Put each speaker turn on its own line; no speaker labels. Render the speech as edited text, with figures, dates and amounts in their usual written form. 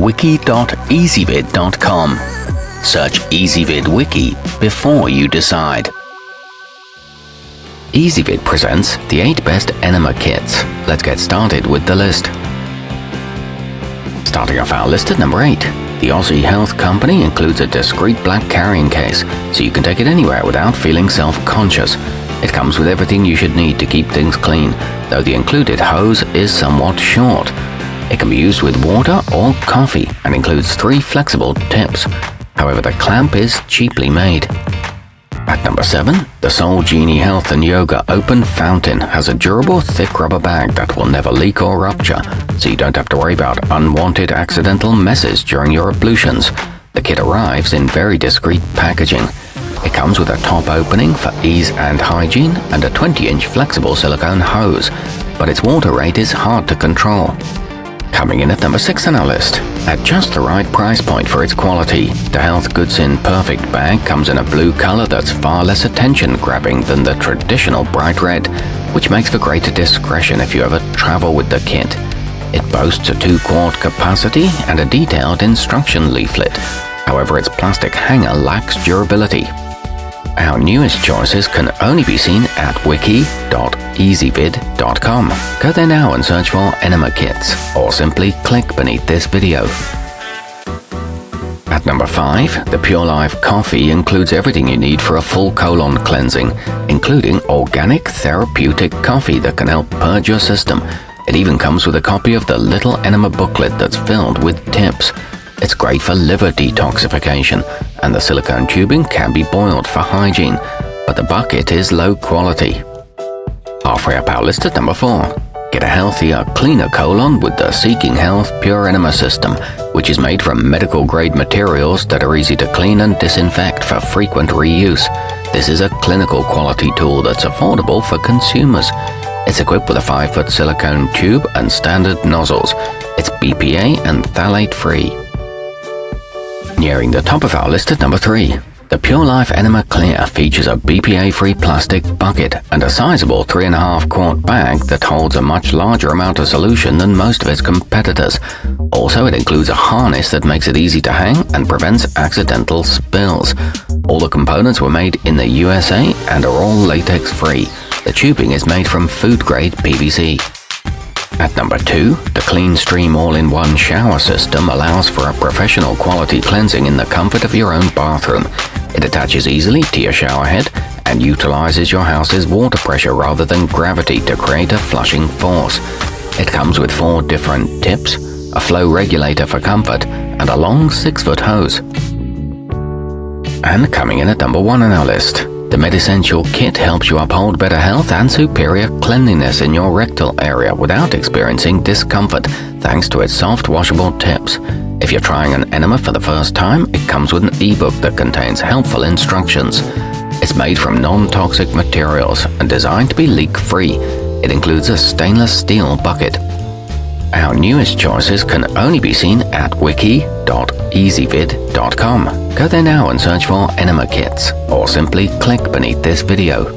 wiki.ezvid.com. Search Ezvid Wiki before you decide. Ezvid presents the 8 best Enema kits. Let's get started with the list. Starting off our list at number 8. The Aussie Health Company includes a discreet black carrying case, so you can take it anywhere without feeling self-conscious. It comes with everything you should need to keep things clean, though the included hose is somewhat short. It can be used with water or coffee and includes 3 flexible tips. However, the clamp is cheaply made. At number 7, the Soulgenie Health and Yoga Open Fountain has a durable, thick rubber bag that will never leak or rupture, so you don't have to worry about unwanted accidental messes during your ablutions. The kit arrives in very discreet packaging. It comes with a top opening for ease and hygiene and a 20-inch flexible silicone hose, but its water rate is hard to control. Coming in at number 6 on our list, at just the right price point for its quality, the Health Goodsin Perfect Bag comes in a blue color that's far less attention-grabbing than the traditional bright red, which makes for greater discretion if you ever travel with the kit. It boasts a 2-quart capacity and a detailed instruction leaflet. However, its plastic hanger lacks durability. Our newest choices can only be seen at wiki.ezvid.com. Go there now and search for Enema kits, or simply click beneath this video. At number 5, the purelife coffee includes everything you need for a full colon cleansing, including organic therapeutic coffee that can help purge your system. It even comes with a copy of the little Enema booklet that's filled with tips. It's great for liver detoxification, and the silicone tubing can be boiled for hygiene, but the bucket is low quality. Halfway up our list at number 4. Get a healthier, cleaner colon with the Seeking Health Purrenema system, which is made from medical-grade materials that are easy to clean and disinfect for frequent reuse. This is a clinical quality tool that's affordable for consumers. It's equipped with a 5-foot silicone tube and standard nozzles. It's BPA and phthalate-free. Nearing the top of our list at number 3. The Purelife Enema Clear features a BPA-free plastic bucket and a sizable 3.5-quart bag that holds a much larger amount of solution than most of its competitors. Also, it includes a harness that makes it easy to hang and prevents accidental spills. All the components were made in the USA and are all latex-free. The tubing is made from food-grade PVC. At number 2, the cleanstream all-in-one shower system allows for a professional quality cleansing in the comfort of your own bathroom. It attaches easily to your shower head and utilizes your house's water pressure rather than gravity to create a flushing force. It comes with 4 different tips, a flow regulator for comfort, and a long 6-foot hose. And coming in at number 1 on our list, the medisental kit helps you uphold better health and superior cleanliness in your rectal area without experiencing discomfort, thanks to its soft washable tips. If you're trying an enema for the first time, it comes with an ebook that contains helpful instructions. It's made from non-toxic materials and designed to be leak-free. It includes a stainless steel bucket. Our newest choices can only be seen at wiki.ezvid.com. Go there now and search for Enema kits, or simply click beneath this video.